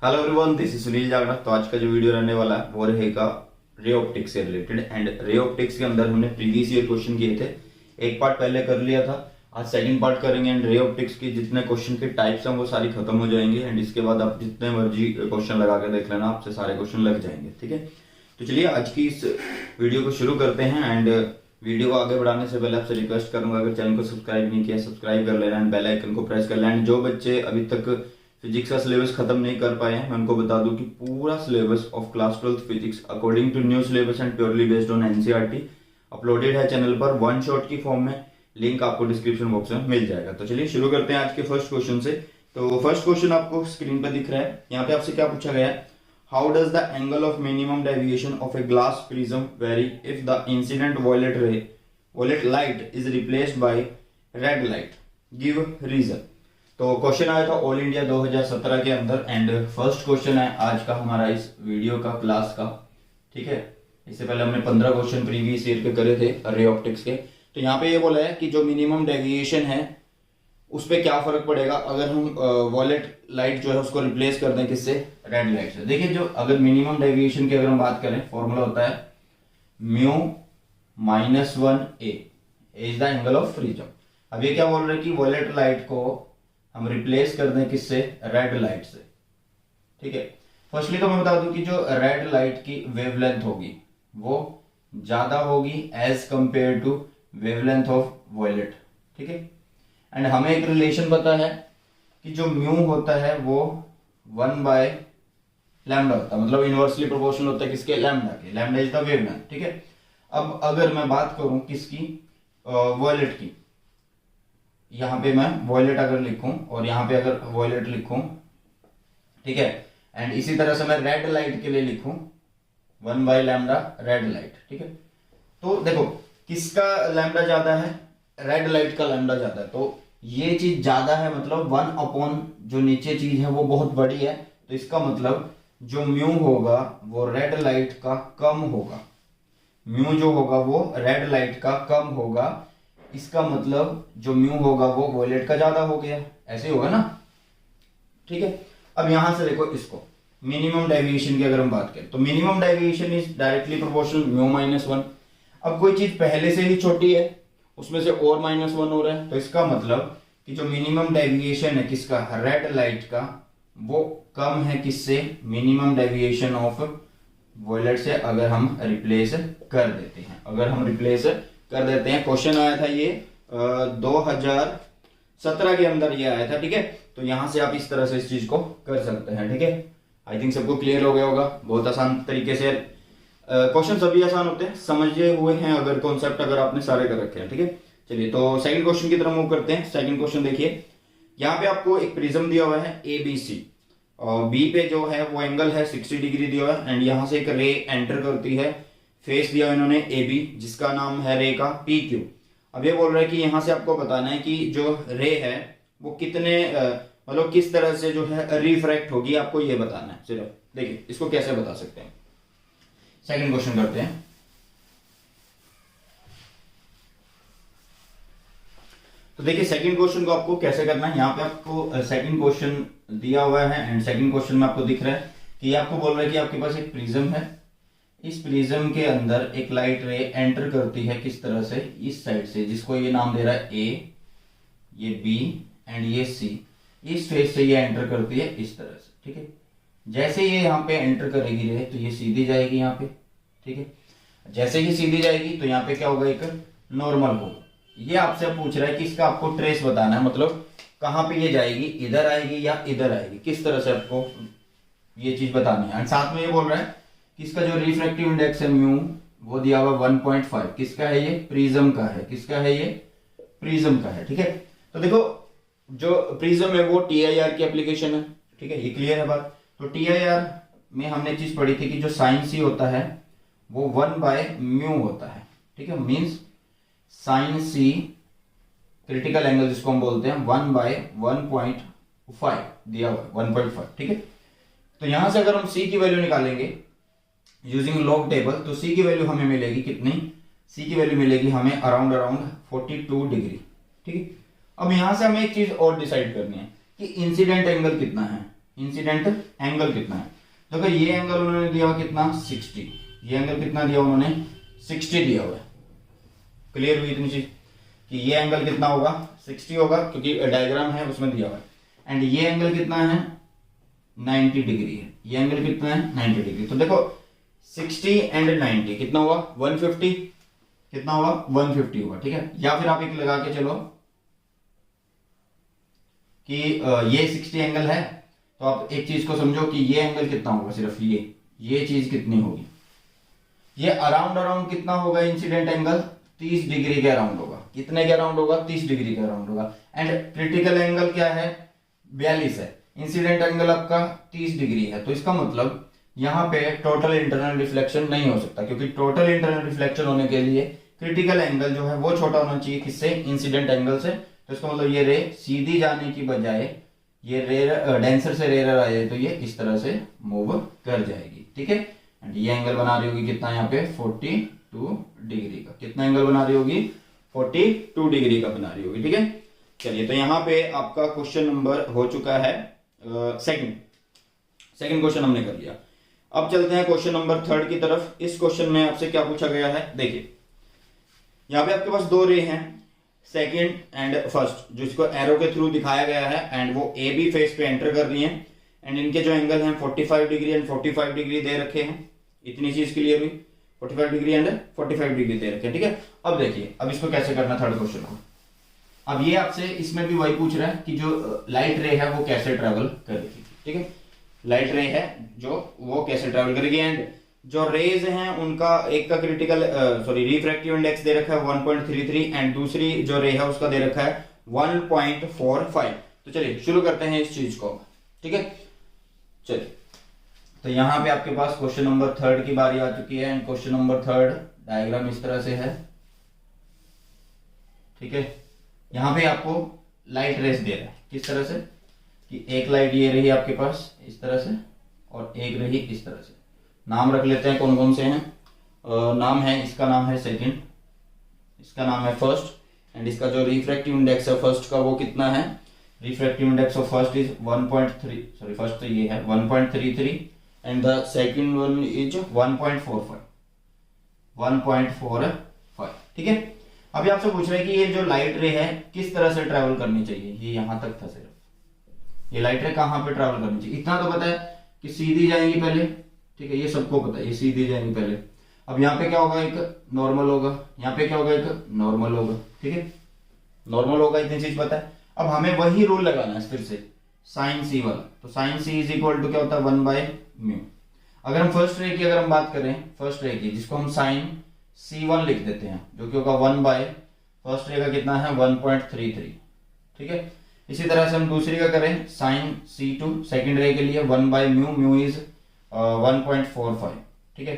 Hello everyone, this is Sunil Jagda. तो आज का जो वीडियो रहने वाला है वो रहेगा रे ऑप्टिक्स से रिलेटेड। एंड रे ऑप्टिक्स के अंदर हमने प्रीवियस ईयर क्वेश्चन किए थे, एक पार्ट पहले कर लिया था, आज सेकंड पार्ट करेंगे। एंड रे ऑप्टिक्स की जितने क्वेश्चन के टाइप्स हैं वो सारी खत्म हो जाएंगे। एंड इसके बाद आप जितने मर्जी क्वेश्चन लगा के देख लेना, आपसे सारे क्वेश्चन लग जाएंगे। ठीक है, तो चलिए आज की इस वीडियो को शुरू करते हैं। एंड वीडियो को आगे बढ़ाने से पहले आपसे रिक्वेस्ट करूंगा, अगर चैनल को सब्सक्राइब नहीं किया सब्सक्राइब कर लेना एंड बेल आइकन को प्रेस कर लेना। एंड जो बच्चे अभी तक फिजिक्स का सिलेबस खत्म नहीं कर पाए हैं, मैं उनको बता दूं कि पूरा syllabus of class 12th physics according to new syllabus and purely based on NCERT uploaded है चैनल पर वन शॉट की फॉर्म में। लिंक आपको डिस्क्रिप्शन बॉक्स में मिल जाएगा। तो चलिए शुरू करते हैं आज के फर्स्ट क्वेश्चन से। तो फर्स्ट क्वेश्चन आपको स्क्रीन पर दिख रहा है। यहाँ पे आपसे क्या पूछा गया है, how does the angle of minimum deviation of a glass prism vary if the incident violet light is replaced by red light, give reason. तो क्वेश्चन आया था ऑल इंडिया 2017 के अंदर। एंड फर्स्ट क्वेश्चन है आज का हमारा इस वीडियो का क्लास का। ठीक है, इससे पहले हमने 15 क्वेश्चन प्रीवियस ईयर के करे थे रे ऑप्टिक्स के। तो यहाँ पे ये बोला है कि जो मिनिमम डेविएशन है उस पर क्या फर्क पड़ेगा अगर हम वॉयलेट लाइट जो है उसको रिप्लेस कर दें किससे, रेड लाइट से। देखिए, जो अगर मिनिमम डेविएशन की अगर हम बात करें, फॉर्मूला होता है mu minus 1 A is the angle of prism. अब ये क्या बोल रहे हैं कि वॉयलेट लाइट को हम रिप्लेस कर दें किससे, रेड लाइट से। ठीक है, फर्स्टली तो मैं बता दूं कि जो रेड लाइट की वेवलेंथ होगी वो ज्यादा होगी as compare to wavelength of violet. ठीक है, एंड हमें एक रिलेशन पता है कि जो म्यू होता है वो 1/लैम्डा होता है, मतलब इनवर्सली प्रोपोर्शनल होता है किसके, लैम्डा के। Lambda is the wavelength. ठीक है, अब अगर मैं बात करूं किसकी, वॉयलेट की, यहां पे मैं वॉयलेट अगर लिखूं और यहां पे अगर वॉयलेट लिखूं, ठीक है, एंड इसी तरह से मैं रेड लाइट के लिए लिखूं 1/लैम्डा रेड लाइट। ठीक है, तो देखो किसका लैम्डा ज्यादा है, रेड लाइट का लैम्डा ज्यादा है। तो ये चीज ज्यादा है, मतलब 1 जो नीचे चीज है वो बहुत बड़ी है। तो इसका मतलब जो म्यू होगा वो रेड लाइट का कम होगा। म्यू जो होगा वो रेड लाइट का कम होगा। इसका मतलब जो म्यू होगा वो वॉयलेट का ज्यादा हो गया, ऐसे होगा ना। ठीक है, अब यहां से देखो इसको मिनिमम डेविएशन की अगर हम बात करें तो minimum deviation is directly proportional mu minus 1। अब कोई चीज पहले से ही छोटी है उसमें से और -1 हो रहा है, तो इसका मतलब कि जो मिनिमम डेविएशन है किसका, रेड लाइट का, वो कम है किससे, मिनिमम डेविएशन ऑफ वॉयलेट से। अगर हम रिप्लेस कर देते हैं, कर देते हैं। क्वेश्चन आया था ये 2017 के अंदर ये आया था। ठीक है, तो यहां से आप इस तरह से इस चीज को कर सकते हैं। ठीक है, आई थिंक सबको क्लियर हो गया होगा। बहुत आसान तरीके से क्वेश्चन सभी आसान होते हैं, समझे हुए हैं अगर कॉन्सेप्ट अगर आपने सारे कर रखे हैं। ठीक है, चलिए तो सेकंड क्वेश्चन की तरफ मूव करते हैं। सेकंड क्वेश्चन देखिए, यहाँ पे आपको एक प्रिज्म दिया हुआ है ABC और बी पे जो है वो एंगल है 60 डिग्री दिया हुआ है। एंड यहाँ से एक रे एंटर करती है, फेस दिया हुआ इन्होंने AB जिसका नाम है रे का PQ। अब ये बोल रहा है कि यहाँ से आपको बताना है कि जो रे है वो कितने मतलब किस तरह से जो है रिफ्रैक्ट होगी, आपको ये बताना है सिर्फ। देखिए इसको कैसे बता सकते हैं। सेकंड क्वेश्चन करते हैं। तो देखिए सेकंड क्वेश्चन को आपको कैसे करना है। यहाँ पे आपको सेकंड क्वेश्चन दिया हुआ है एंड सेकंड क्वेश्चन में आपको दिख रहा है कि आपको बोल रहा है कि आपके पास एक प्रिज्म है, इस प्रिज्म के अंदर एक लाइट रे एंटर करती है किस तरह से, इस साइड से, जिसको ये नाम दे रहा है A, ये B एंड ये C। इस फेस से ये एंटर करती है इस तरह से। ठीक है, जैसे ये यहाँ पे एंटर करेगी रे तो ये सीधी जाएगी यहाँ पे। ठीक है, जैसे ही सीधी जाएगी तो यहाँ पे क्या होगा, एक नॉर्मल होगा। ये आपसे पूछ रहा है कि इसका आपको ट्रेस बताना है, मतलब कहाँ पे ये जाएगी, इधर आएगी या इधर आएगी, किस तरह से आपको ये चीज बतानी है। एंड साथ में ये बोल रहा है कि इसका जो रिफ्रैक्टिव इंडेक्स है म्यू वो दिया हुआ 1.5। किसका है ये, प्रिज्म का है। किसका है ये, प्रिज्म का है। ठीक है, तो देखो जो प्रिज्म है वो TIR की एप्लीकेशन है। ठीक है, ये क्लियर है बात। तो TIR में हमने चीज पढ़ी थी कि जो sin C होता है वो 1/म्यू होता है। ठीक है, means sin C critical angle जिसको हम बोलते हैं 1/1.5 दिया हुआ है, 1.5। ठीक है, तो यहां से अगर हम C की वैल्यू निकालेंगे यूजिंग लॉग टेबल तो C की वैल्यू हमें मिलेगी कितनी, C की वैल्यू मिलेगी हमें अराउंड 42 डिग्री। ठीक है, अब यहां से हमें एक चीज और डिसाइड करनी है कि इंसिडेंट एंगल कितना है। इंसिडेंट एंगल कितना है। देखो ये एंगल उन्होंने दिया हुआ कितना 60, ये एंगल कितना दिया उन्होंने 60 दिया हुआ है। क्लियर हुई इतनी चीज कि ये एंगल कितना होगा 60 होगा, क्योंकि डायग्राम है उसमें दिया हुआ है। एंड ये एंगल कितना है 90 डिग्री है, ये एंगल कितना है 90 डिग्री। तो देखो 60 एंड 90 कितना हुआ 150, कितना हुआ 150 हुआ, ठीक है। या फिर आप एक लगा के चलो कि ये 60 एंगल है, तो आप एक चीज को समझो कि ये एंगल कितना होगा, सिर्फ ये चीज कितनी होगी, ये अराउंड कितना होगा इंसिडेंट एंगल 30 डिग्री के अराउंड होगा। कितने के अराउंड होगा 30 डिग्री के अराउंड होगा। एंड क्रिटिकल एंगल क्या है 42 है, इंसिडेंट एंगल आपका 30 डिग्री है। तो इसका मतलब यहाँ पे टोटल इंटरनल रिफ्लेक्शन नहीं हो सकता, क्योंकि टोटल इंटरनल रिफ्लेक्शन होने के लिए क्रिटिकल एंगल जो है वो छोटा होना चाहिए किससे, इंसिडेंट एंगल से। तो इसका मतलब ये रे सीधी जाने की बजाय ये रेयर डेंसर से रेयर आए तो ये इस तरह से मूव कर जाएगी, ठीक है। एंड ये एंगल बना रही होगी कितना यहाँ पे 42 डिग्री का। कितना एंगल बना रही होगी 42 डिग्री का बना रही होगी, ठीक है। चलिए तो यहाँ पे आपका क्वेश्चन नंबर हो चुका है सेकंड क्वेश्चन हमने कर लिया। अब चलते हैं क्वेश्चन नंबर 3 की तरफ। इस क्वेश्चन में आपसे क्या पूछा गया है, देखिए यहाँ पे आपके पास दो रे हैं, सेकंड एंड फर्स्ट, जिसको एरो के थ्रू दिखाया गया है। एंड वो ए बी फेस पे एंटर कर रही हैं। एंड इनके जो एंगल हैं 45 डिग्री एंड 45 डिग्री दे रखे हैं। इतनी चीज क्लियर हुई, 45 डिग्री एंड 45 डिग्री दे रखे हैं, ठीक है। अब देखिए अब इसको कैसे करना थर्ड क्वेश्चन को। अब ये आपसे इसमें भी वही पूछ रहा है कि जो लाइट रे है वो कैसे ट्रेवल करेगी, ठीक है। लाइट रे है जो वो कैसे ट्रेवल करेगी। एंड जो रेज हैं उनका एक का क्रिटिकल रिफ्रैक्टिव इंडेक्स दे रखा है 1.33 एंड दूसरी जो रे है उसका दे रखा है 1.45। तो चलिए शुरू करते हैं इस चीज को, ठीक है। चलिए तो यहां पे आपके पास क्वेश्चन नंबर 3 की बारी आ चुकी है। एंड क्वेश्चन नंबर 3 डायग्राम इस तरह से है, ठीक है। यहां पे आपको लाइट रेस दे रहा है किस तरह से कि एक लाइट ये रही आपके पास इस तरह से और एक रही इस तरह से। नाम रख लेते हैं कौन कौन से हैं। नाम है, इसका नाम है सेकंड, इसका नाम है फर्स्ट। एंड इसका जो रिफ्रैक्टिव इंडेक्स है फर्स्ट का वो कितना है, refractive index of first is 1.3 first तो ये है 1.33 and the second one is 1.45, ठीक है। अभी आपसे पूछ रहे हैं कि ये जो लाइट रे है किस तरह से ट्रेवल करनी चाहिए। ये यहां तक था सिर्फ, ये लाइट रे कहां पे ट्रेवल करनी चाहिए इतना तो पता है कि सीधी जाएंगी पहले, ठीक है। ये सबको पता है ये सीधी जाएंगी पहले। अब यहाँ पे क्या होगा एक नॉर्मल होगा, यहाँ पे क्या होगा एक नॉर्मल होगा, ठीक है। नॉर्मल होगा इतनी चीज पता है। अब हमें वही रूल लगाना है फिर से साइन सी वाला। तो sine C is equal to क्या होता है 1/μ। अगर हम फर्स्ट रे की अगर हम बात करें, फर्स्ट रे की जिसको हम साइन C1 लिख देते हैं जो कि होगा 1 फर्स्ट रे का कितना है 1.33, ठीक है। इसी तरह से हम दूसरी का करें साइन C2 सेकंड रे के लिए 1/μ, μ इज 1.45, ठीक है।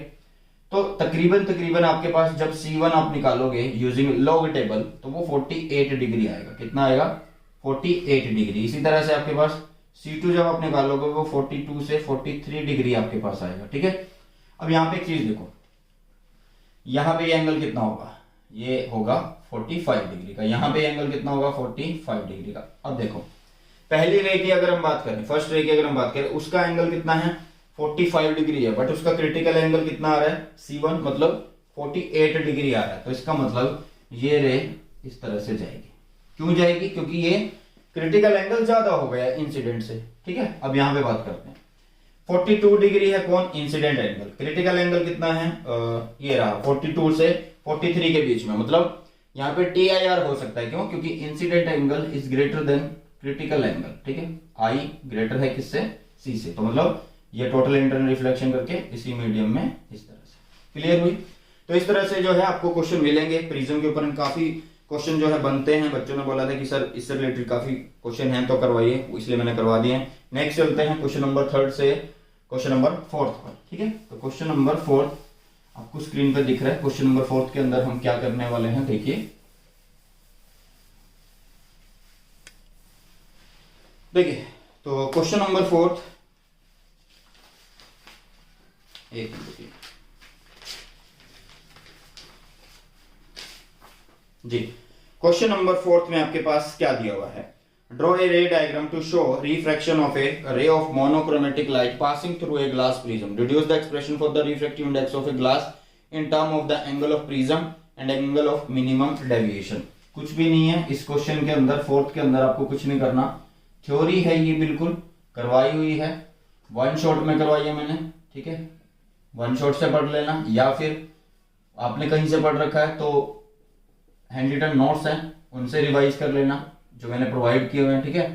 तो तकरीबन आपके पास जब C1 आप निकालोगे यूजिंग लॉग टेबल तो वो 48 डिग्री आएगा। कितना आएगा 48 डिग्री। इसी तरह से आपके पास C2 जब आप निकालोगे वो 42 से 43 डिग्री आपके पास आएगा, ठीक है। अब यहाँ पे एक चीज देखो, यहाँ पे एंगल कितना होगा, ये होगा 45 डिग्री का। यहाँ पे एंगल कितना होगा 45 डिग्री का। अब देखो पहली रे की अगर हम बात करें, फर्स्ट रे की अगर हम बात करें, उसका एंगल कितना है 45 डिग्री है, बट उसका क्रिटिकल एंगल कितना आ रहा है C1 मतलब 48 डिग्री आ रहा है। तो इसका मतलब ये रे इस तरह से जाएगी। क्यों जाएगी, क्योंकि ये क्रिटिकल एंगल ज्यादा हो गया इंसिडेंट से, ठीक है। अब यहां पे बात करते हैं 42 डिग्री है कौन इंसिडेंट एंगल, क्रिटिकल एंगल कितना है ये रहा 42 से 43 के बीच में। मतलब यहाँ पे TIR हो सकता है, क्यों, क्योंकि incident angle is greater than critical angle, ठीक है। I ग्रेटर है किससे C से। तो मतलब ये टोटल इंटरनल रिफ्लेक्शन करके इसी मीडियम में इस तरह से। क्लियर हुई। तो इस तरह से जो है आपको क्वेश्चन मिलेंगे प्रिज्म के ऊपर। काफी क्वेश्चन जो है बनते हैं, बच्चों ने बोला था कि सर इससे रिलेटेड काफी क्वेश्चन हैं तो करवाइए, इसलिए मैंने करवा दिए हैं। नेक्स्ट चलते हैं क्वेश्चन नंबर 3 से क्वेश्चन नंबर 4 पर, ठीक है। तो क्वेश्चन नंबर 4 आपको स्क्रीन पर दिख रहा है। क्वेश्चन नंबर 4 के अंदर हम क्या करने वाले हैं देखिए। देखिए तो क्वेश्चन नंबर 4 एक मिनट जी। क्वेश्चन नंबर 4 में आपके पास क्या दिया हुआ है, draw a ray diagram to show refraction of a ray of monochromatic light passing through a glass prism, reduce the expression for the refractive index of a glass in term of the angle of prism and angle of minimum deviation. कुछ भी नहीं है इस question के अंदर, fourth के अंदर आपको कुछ नहीं करना, थ्योरी है ये, बिल्कुल करवाई हुई है, वन शॉट में करवाई है मैंने, ठीक है, वन शॉट से पढ़ लेना, या फिर आपने कहीं से पढ़ रखा है तो हैंड रिटन नोट्स हैं उनसे रिवाइज कर लेना, जो मैंने प्रोवाइड किए हुए हैं, ठीक है,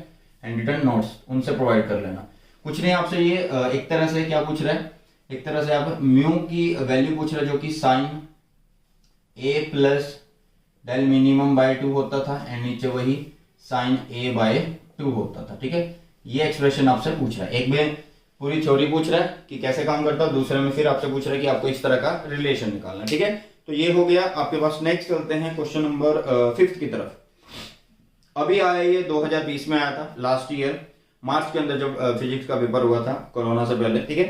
हैंड रिटन नोट्स उनसे प्रोवाइड कर लेना। कुछ नहीं आपसे ये एक तरह से क्या पूछ रहा है, एक तरह से आप म्यू की वैल्यू पूछ रहे, जो कि साइन ए प्लस डेल मिनिमम बाय 2 होता था एंड नीचे वही साइन ए बाय 2 होता था, ठीक है। ये एक्सप्रेशन आपसे पूछ रहा है, एक में पूरी थ्योरी पूछ रहा है कि कैसे काम करता है, दूसरे में फिर आपसे पूछ रहा है कि आपको इस तरह का रिलेशन निकालना, ठीक है। तो ये हो गया आपके पास। नेक्स्ट चलते हैं क्वेश्चन नंबर 5 की तरफ। अभी आया ये 2020 में आया था, लास्ट ईयर मार्च के अंदर जब फिजिक्स का पेपर हुआ था कोरोना से पहले, ठीक है।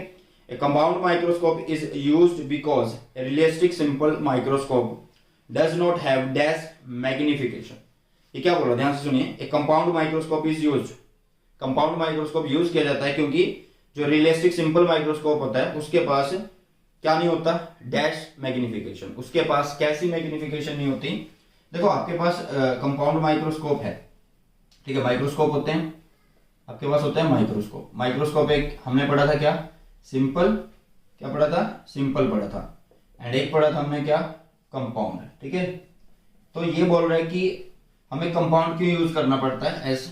ए compound microscope is used because A realistic simple microscope does not have dash magnification. ये क्या बोल रहा है, ध्यान से सुनिए। ए compound microscope is used, compound microscope use किया जाता है क्योंकि जो रियलिस्टिक सिंपल माइक्रोस्कोप होता है उसके पास क्या नहीं होता, डैश मैग्निफिकेशन। उसके पास कैसी मैग्निफिकेशन नहीं होती, देखो आपके पास कंपाउंड माइक्रोस्कोप है, ठीक है, माइक्रोस्कोप होते हैं आपके पास, होते हैं माइक्रोस्कोप। माइक्रोस्कोप एक हमने पढ़ा था क्या, सिंपल, क्या पढ़ा था, सिंपल पढ़ा था, एंड एक पढ़ा था हमने क्या, कंपाउंड, ठीक है। तो ये बोल रहा है कि हमें कंपाउंड क्यों यूज करना पड़ता है एस,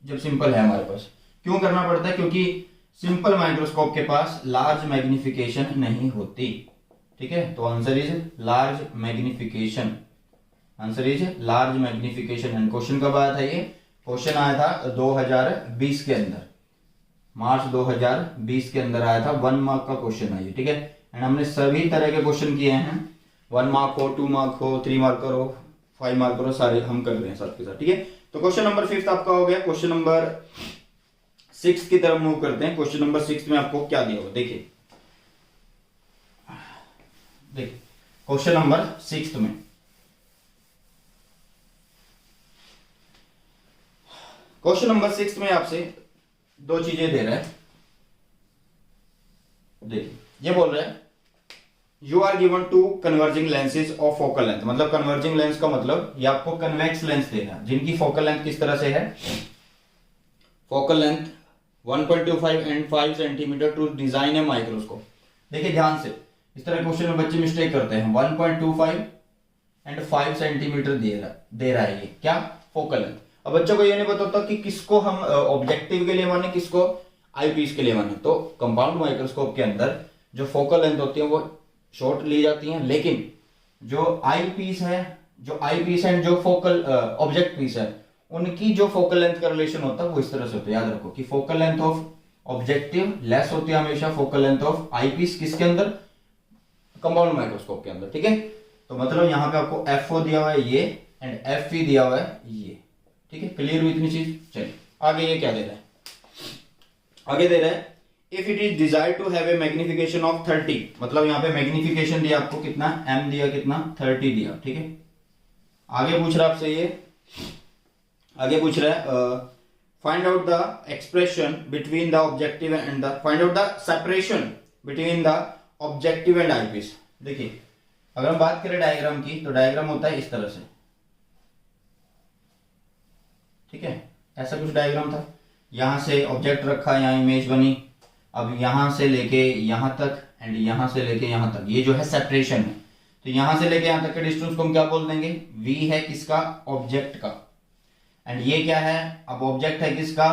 जब सिंपल है हमारे पास, क्यों करना पड़ता है, क्योंकि सिंपल माइक्रोस्कोप के पास लार्ज मैग्निफिकेशन नहीं होती, ठीक है। तो answer is large magnification, answer is large magnification. And question कब आया था, ये क्वेश्चन आया था 2020 के अंदर, मार्च 2020 के अंदर आया था, 1 मार्क का क्वेश्चन है ये, ठीक है। एंड हमने सभी तरह के क्वेश्चन किए हैं, 1 मार्क हो, 2 मार्क हो, 3 मार्क हो, 5 मार्क हो, सारे हम कर रहे हैं साथ के साथ, ठीक है। तो क्वेश्चन नंबर 5 आपका हो गया। क्वेश्चन नंबर 6 की तरफ मूव करते हैं। क्वेश्चन नंबर 6 में आपको क्या दिया हुआ, देखिए देखिए क्वेश्चन नंबर 6 में क्वेश्चन नंबर 6 में आपसे दो चीजें दे रहा है, देखिए ये बोल रहा है you are given two converging lenses of focal length, मतलब कन्वर्जिंग लेंस का मतलब ये आपको कन्वेक्स लेंस देना, जिनकी फोकल लेंथ किस तरह से है, focal length 1.25 and 5 centimetre to design a microscope. देखिए ध्यान से, इस तरह क्वेश्चन में बच्चे मिस्टेक करते हैं, 1.25 एंड 5 सेंटीमीटर दे रहा है ये क्या, फोकल लेंथ। अब बच्चों को ये नहीं पता होता कि किसको हम ऑब्जेक्टिव के लिए माने, किसको आईपीस के लिए माने। तो कंपाउंड माइक्रोस्कोप के अंदर जो फोकल लेंथ होती है वो शॉर्ट ली जाती है, लेकिन जो आई पीस एंड जो फोकल ऑब्जेक्ट पीस है उनकी जो फोकल लेंथ का रिलेशन होता है वो इस तरह से होता है। याद रखो कि focal length of objective less होती है हमेशा focal length of eye piece, किसके अंदर, कंपाउंड माइक्रोस्कोप के अंदर, ठीक है। तो मतलब यहाँ पे आपको FO दिया हुआ है ये एंड FV दिया हुआ है ये, ठीक है। क्लियर हुई इतनी चीज। चलिए आगे ये क्या दे रहा है, आगे दे रहा है if it is desired to have a magnification of 30, मतलब यहाँ पे मैग्निफिकेशन दिया आपको कितना, M दिया कितना, 30 दिया, ठीक है। आगे पूछ रहा है आपसे ये, आगे पूछ रहा है find out the expression between the objective and the, find out the separation between the objective and eyepiece. देखिए अगर हम बात करें डायग्राम की, तो डायग्राम होता है इस तरह से, ठीक है, ऐसा कुछ डायग्राम था, यहां से ऑब्जेक्ट रखा, यहां इमेज बनी, अब यहां से लेके यहां तक एंड यहां से लेके यहां तक, ये जो है सेपरेशन है। तो यहां से लेके यहां तक के डिस्टेंस को हम क्या बोल देंगे, V है किसका, ऑब्जेक्ट का, एंड ये क्या है, अब ऑब्जेक्ट है किसका,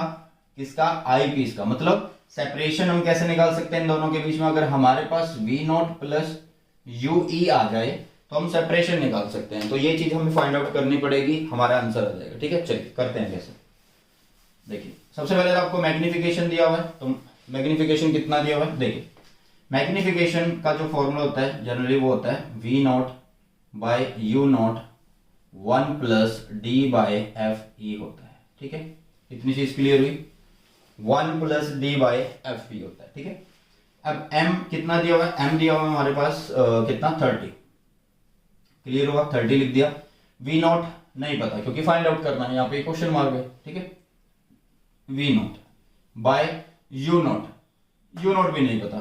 किसका, आई पीस का। मतलब सेपरेशन हम कैसे निकाल सकते हैं इन दोनों के बीच में, अगर हमारे पास V0 प्लस UE आ जाए तो हम सेपरेशन निकाल सकते हैं। तो ये चीज हमें फाइंड आउट करनी पड़ेगी, हमारा आंसर आ जाएगा, ठीक है। चलिए करते हैं कैसे। देखिए सबसे पहले तो आपको मैग्निफिकेशन दिया हुआ है, तो मैग्निफिकेशन कितना दिया हुआ है, देखिए मैग्निफिकेशन का जो फॉर्मूला होता है जनरली वो होता है V0 by U0 1 plus D by FE होता है, ठीक है। इतनी चीज क्लियर हुई, 1 प्लस D बाय FE होता है, ठीक है। अब M कितना दिया हुआ है, M दिया हुआ है हमारे पास कितना, 30, क्लियर हुआ, 30 लिख दिया। V0 नहीं पता क्योंकि फाइंड आउट करना है, यहाँ पे क्वेश्चन मार्क है, ठीक है। V naught by U naught, U naught भी नहीं पता,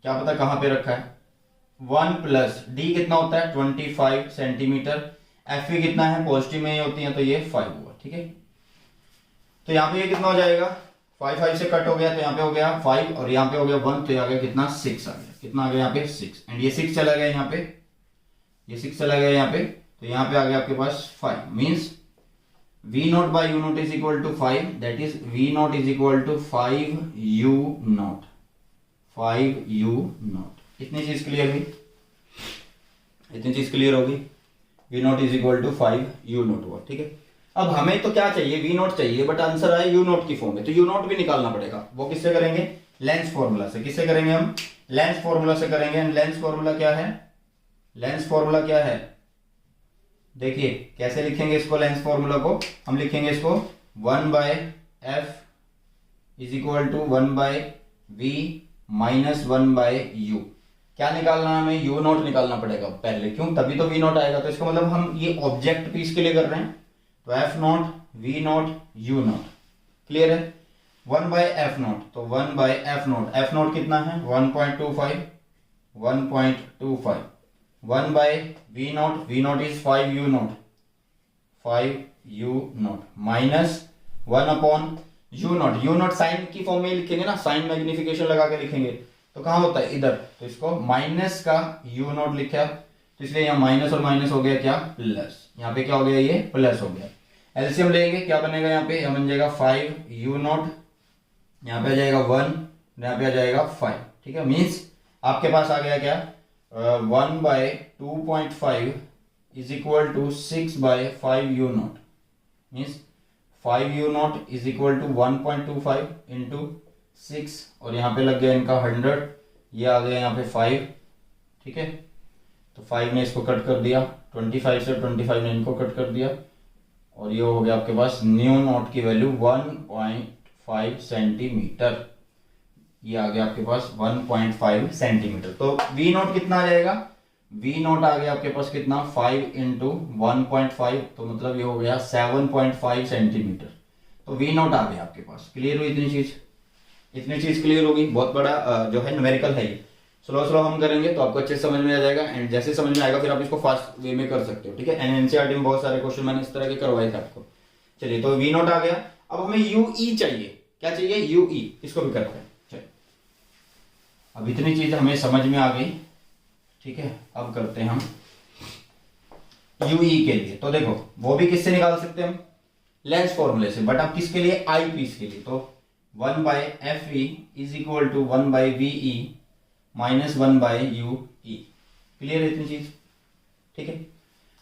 क्या पता कहां पे रखा है। 1 प्लस डी कितना होता है 25 सेंटीमीटर, एफ वी कितना है पॉजिटिव में ही होती है तो ये 5 हुआ, ठीक है। तो यहाँ पे ये कितना हो जाएगा 5 5 से कट हो गया तो यहाँ पे हो गया 5 और यहाँ पे हो गया 1 तो ये आ गया कितना 6 आ गया, कितना आ गया यहाँ पे 6 एंड ये 6 चला गया यहाँ पे, ये 6 चला गया यहाँ पे, तो यहाँ पे आ गया आपके पास 5 means V naught by U naught is equal to 5, that is V naught is equal to 5 U naught, 5 U naught. इतनी चीज क्लियर हुई, इतनी चीज क्लियर होगी। V naught is equal to 5 U naught हुआ, ठीक है। अब हमें तो क्या चाहिए V नॉट चाहिए, बट आंसर आया U नॉट की फॉर्म में, तो U नॉट भी निकालना पड़ेगा। वो किससे करेंगे लेंस फॉर्मूला से, किससे करेंगे हम लेंस फॉर्मूला से करेंगे। एंड लेंस फॉर्मूला क्या है, लेंस फॉर्मूला क्या है देखिए कैसे लिखेंगे इसको, लेंस फॉर्मूला को हम लिखेंगे इसको 1 by F is equal to 1 by V minus 1 by U. क्या निकालना है हमें, यू नॉट निकालना पड़ेगा पहले, क्यों तभी तो वी नॉट आएगा। तो इसका मतलब हम ये ऑब्जेक्ट पीस के लिए कर रहे हैं, तो F naught V naught U naught, clear है। 1 बाय एफ नॉट, तो 1 by F naught, F naught कितना है 1.25, 1.25 1 by V naught, V naught is 5 U naught, 5 U naught minus 1 upon U naught. U naught sign की form में लिखेंगे ना, sign magnification लगा के लिखेंगे, तो कहां होता है इधर, तो इसको माइनस का यू नॉट लिखा, तो इसलिए यहाँ माइनस और माइनस हो गया क्या प्लस, यहाँ पे क्या हो गया ये प्लस हो गया। एलसीएम लेंगे क्या बनेगा यहाँ पे, बन जाएगा 5 यू नॉट, यहाँ पे आ जाएगा 1, यहाँ पे आ जाएगा 5, ठीक है। मीन्स आपके पास आ गया क्या 1 by 2.5 is equal to 6 by 5 U naught, means 5 U naught is equal to 1.25 into 6 और यहाँ पे लग गया इनका 100, ये आ गया यहाँ पे 5, ठीक है। तो 5 ने इसको कट कर दिया, 25 से 25 ने इनको कट कर दिया और ये हो गया आपके पास न्यू नॉट की वैल्यू 1.5 सेंटीमीटर, ये आ गया आपके पास 1.5 सेंटीमीटर। तो वी नॉट कितना आ जाएगा, वी नॉट आ गया आपके पास कितना 5 इंटू 1.5, तो मतलब ये हो गया 7.5 सेंटीमीटर। तो वी नॉट आ गया आपके पास, क्लियर हुई इतनी चीज, इतनी चीज क्लियर होगी। बहुत बड़ा जो है न्यूमेरिकल है ये, स्लो स्लो हम करेंगे तो आपको अच्छे से समझ में आ जाएगा एंड जैसे समझ में आएगा फिर आप इसको फास्ट वे में कर सकते हो, ठीक है। एनएनसीईआरटी में बहुत सारे क्वेश्चन मैंने इस तरह के करवाए थे आपको। चलिए तो वी नॉट आ गया, अब हमें यूई चाहिए, क्या चाहिए यूई, इसको भी करते हैं। चलिए अब इतनी चीज हमें समझ में आ गई, ठीक है। अब करते हैं हम यूई के लिए, तो देखो वो भी किससे निकाल सकते हैं हम लेंस फॉर्मूले से, बट अब किसके लिए आई पीस के लिए, तो 1 by F E is equal to 1 by V E minus 1 by U E, clear है इतनी चीज, ठीक है।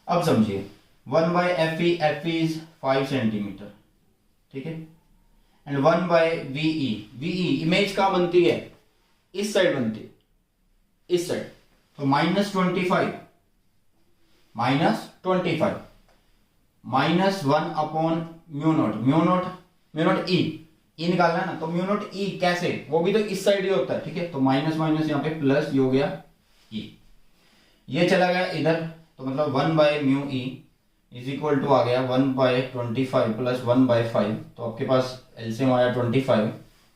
अब समझिए 1 by F E is 5 centimetre, ठीक है, एंड 1 बाय वीई इमेज कहां बनती है, इस साइड बनती है, इस साइड, तो -25 माइनस 1 अपॉन म्यू नॉट ई निकालना है ना, तो म्यू नॉट ई कैसे, वो भी तो इस साइड ही होता है, ठीक है। तो माइनस माइनस यहाँ पे प्लस ये हो गया ई, ये चला गया इधर, तो मतलब 1 by mu E is equal to आ गया 1 बाय 25 प्लस 1 बाय 5, तो आपके पास एलसीएम आया 25,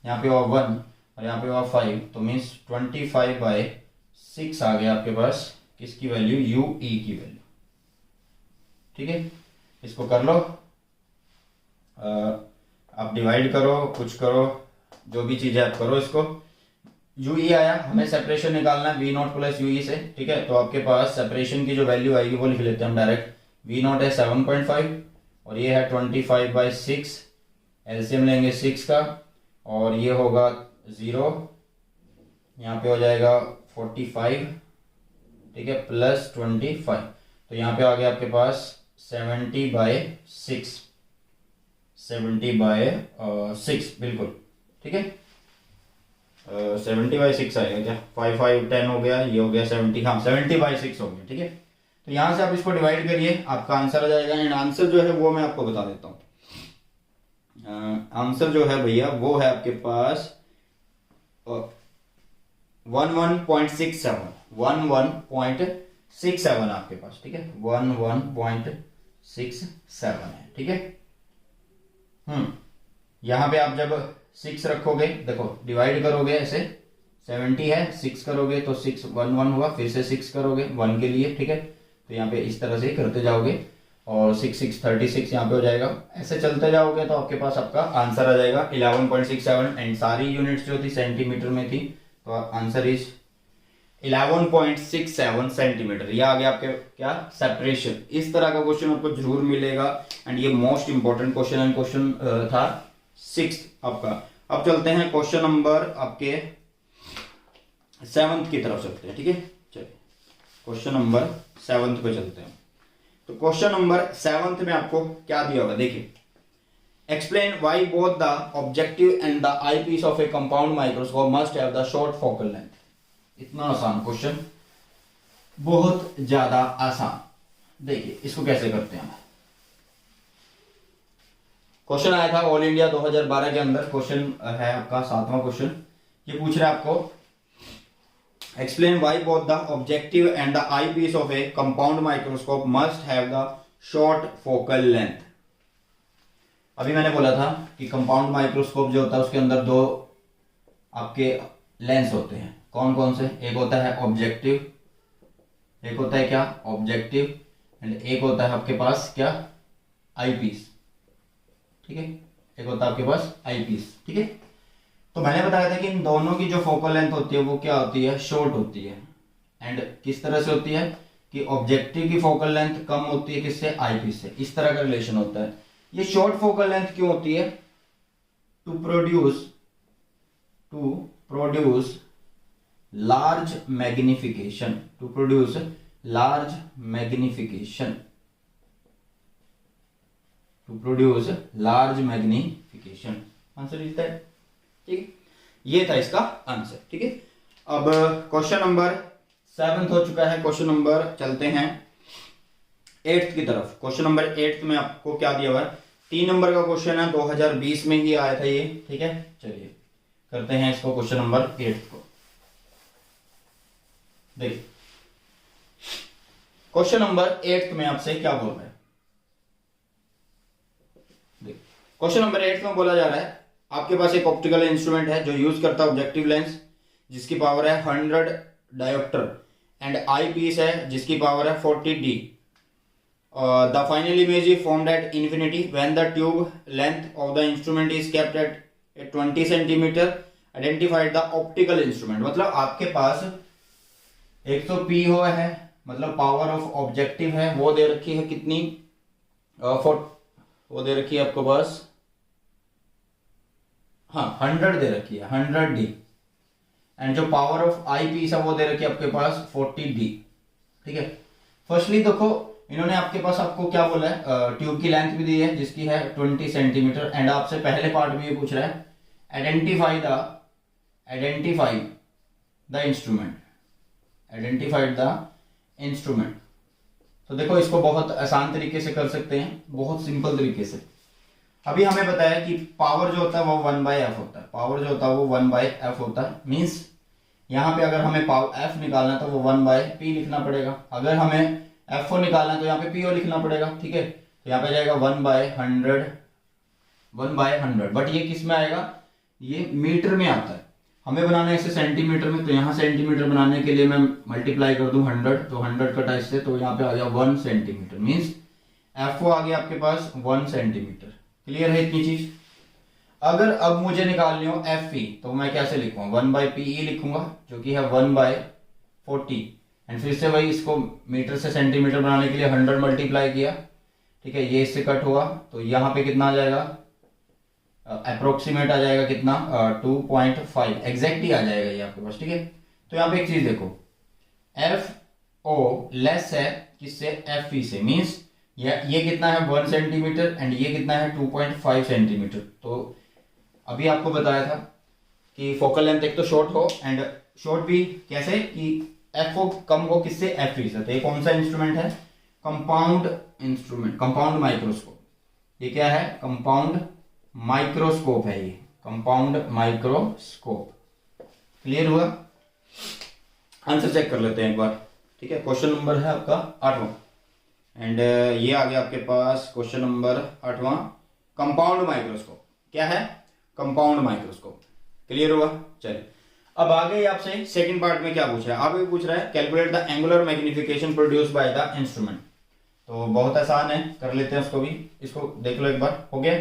यहाँ पे हुआ 1 और यहाँ पे हुआ 5, तो मीन्स 25 बाय 6 आ गया आपके पास किसकी वैल्यू, यू ई की वैल्यू, ठीक है। इसको कर लो, आप डिवाइड करो, कुछ करो, जो भी चीजें आप करो, इसको यूई आया, हमें सेपरेशन निकालना है वी नॉट प्लस यूई से, ठीक है। तो आपके पास सेपरेशन की जो वैल्यू आएगी वो लिख लेते हैं हम डायरेक्ट, वी नॉट है 7.5 और ये है 25 बाई 6, एलसीएम लेंगे 6 का और ये होगा 0, यहाँ पे हो जाएगा 45, ठीक है, प्लस 25, तो यहाँ पे आ गया आपके पास 70 बाय 6, 70 बाय 6 बिल्कुल, ठीक है। 70 बाई 6 आएगा क्या, 5 5 10 हो गया, ये हो गया 70, हाँ 70 बाई 6 हो गया, ठीक है। तो यहां से आप इसको डिवाइड करिए, आपका आंसर आ जाएगा। एंड आंसर जो है वो मैं आपको बता देता हूँ, आंसर जो है भैया वो है आपके पास 11.67, 11.67 आपके पास, ठीक है, 11.67 है, ठीक है। यहाँ पे आप जब 6 रखोगे, देखो डिवाइड करोगे ऐसे, 70 है, 6 करोगे तो 6 1 1 हुआ, फिर से 6 करोगे 1 के लिए, ठीक है। तो यहाँ पे इस तरह से करते जाओगे और 6 6 36 यहाँ पे हो जाएगा। ऐसे चलते जाओगे तो आपके पास आपका आंसर आ जाएगा 11.67 एंड सारी यूनिट्स जो थी सेंटीमीटर में थी, तो आंसर इज 11.67 सेंटीमीटर। यह आ गया आपके क्या सेपरेशन। इस तरह का क्वेश्चन आपको जरूर मिलेगा एंड ये most important question and question था 6 आपका। अब चलते हैं क्वेश्चन नंबर आपके 7th की तरफ चलते हैं, ठीक है। चलिए क्वेश्चन नंबर 7th पे चलते हैं। तो क्वेश्चन नंबर 7th में आपको क्या दिया होगा, देखिए, explain why both the objective and the I piece of a compound microscope must have the short focal length. इतना आसान क्वेश्चन, बहुत ज्यादा आसान। देखिए इसको कैसे करते हैं हम। क्वेश्चन आया था ऑल इंडिया 2012 के अंदर, क्वेश्चन है आपका 7वां क्वेश्चन। ये पूछ रहा है आपको explain why both the objective and the I piece of a compound microscope must have the short focal length. अभी मैंने बोला था कि कंपाउंड माइक्रोस्कोप जो होता है उसके अंदर दो आपके लेंस होते हैं। कौन कौन से? एक होता है ऑब्जेक्टिव, एक होता है क्या ऑब्जेक्टिव, एंड एक होता है आपके पास क्या आई पीस, ठीक है। एक होता है आपके पास आई पीस, ठीक है। तो मैंने बताया था कि इन दोनों की जो फोकल लेंथ होती है वो क्या होती है, शॉर्ट होती है। एंड किस तरह से होती है कि ऑब्जेक्टिव की फोकल लेंथ कम होती है किससे, आई पीस से। इस तरह का रिलेशन होता है। ये शॉर्ट फोकल लेंथ क्यों होती है? To produce large magnification, to produce large magnification, to produce large magnification. Answer is that, ठीक। ये था इसका आंसर, ठीक है। अब क्वेश्चन नंबर 7 हो चुका है। क्वेश्चन नंबर चलते हैं 8th की तरफ। क्वेश्चन नंबर 8th में आपको क्या दिया हुआ है? 3 नंबर का क्वेश्चन है, 2020 में ही आया था ये, ठीक है। चलिए करते हैं इसको क्वेश्चन नंबर 8 को। देखिए क्वेश्चन नंबर 8 में आपसे क्या बोल रहा है। देखिए क्वेश्चन नंबर 8 में बोला जा रहा है आपके पास एक ऑप्टिकल इंस्ट्रूमेंट है जो यूज करता है ऑब्जेक्टिव लेंस जिसकी पावर है 100 डायोप्टर एंड आई पीस है जिसकी पावर है 40D। The final image is formed at infinity when the tube length of the instrument is kept at 20 centimetre. Identified the optical instrument. मतलब आपके पास एक तो P हो है, मतलब पावर ऑफ ऑब्जेक्टिव है, वो दे रखी है कितनी, वो दे रखी है आपको पास, हाँ 100 दे रखी है 100D। एंड जो पावर ऑफ आई पीस है वो दे रखी है आपके पास 40D, ठीक है। फर्स्टली देखो इन्होंने आपके पास आपको क्या बोला है, ट्यूब की लेंथ भी दी है जिसकी है 20 सेंटीमीटर। एंड आपसे पहले पार्ट में ये पूछ रहा है identify the instrument, identified the instrument. तो देखो इसको बहुत आसान तरीके से कर सकते हैं, बहुत सिंपल तरीके से। अभी हमें बताया कि पावर जो होता है वो 1/f होता है, पावर जो होता है वो 1/f होता है। मींस यहाँ पे अगर हमें पावर f निकालना है तो वो 1/p लिखना पड़ेगा। अगर हमें f निकालना है तो यहाँ पे po लिखना पड़ेगा, ठीक है। तो यहाँ पे जाएगा 1/100। बट ये किस में आएगा, ये मीटर में आता है। हमें बनाना है इसे सेंटीमीटर में, तो यहाँ सेंटीमीटर बनाने के लिए मैं मल्टीप्लाई कर दूं 100, तो 100 कटा इससे, तो यहाँ पे आ गया 1 सेंटीमीटर। मीन्स FO आ गया आपके पास 1 सेंटीमीटर। क्लियर है इतनी चीज। अगर अब मुझे निकालनी हो FE तो मैं कैसे लिखूंगा, 1/PE लिखूंगा जो कि है 1/40। एंड फिर से वही इसको मीटर से सेंटीमीटर बनाने के लिए 100 मल्टीप्लाई किया, ठीक है। ये इससे कट हुआ तो यहाँ पे कितना आ जाएगा, अप्रोक्सीमेट आ जाएगा कितना 2.5 एग्जैक्ट ही आ जाएगा ये आपके पास, ठीक है। तो यहाँ पे एक चीज देखो FO लेस है किससे, FE से। मीन्स ये कितना है 1 सेंटीमीटर एंड ये कितना है 2.5 सेंटीमीटर। तो अभी आपको बताया था कि फोकल लेंथ एक तो शॉर्ट हो एंड शॉर्ट भी कैसे कि FO कम हो किससे, FE से। तो ये कौन सा इंस्ट्रूमेंट है, कंपाउंड इंस्ट्रूमेंट, कंपाउंड माइक्रोस्कोप। ये क्या है, कंपाउंड माइक्रोस्कोप है, ये कंपाउंड माइक्रोस्कोप। क्लियर हुआ। आंसर चेक कर लेते हैं एक बार, ठीक है। क्वेश्चन नंबर है आपका 8वां एंड ये आ गया आपके पास क्वेश्चन नंबर 8वां, कंपाउंड माइक्रोस्कोप। क्या है, कंपाउंड माइक्रोस्कोप। क्लियर हुआ? चलिए अब आगे आपसे सेकंड पार्ट में क्या पूछ रहा है, आगे पूछ रहा है calculate the angular magnification produce by the instrument. तो बहुत आसान है, कर लेते हैं उसको भी, इसको देख लो एक बार, हो गया।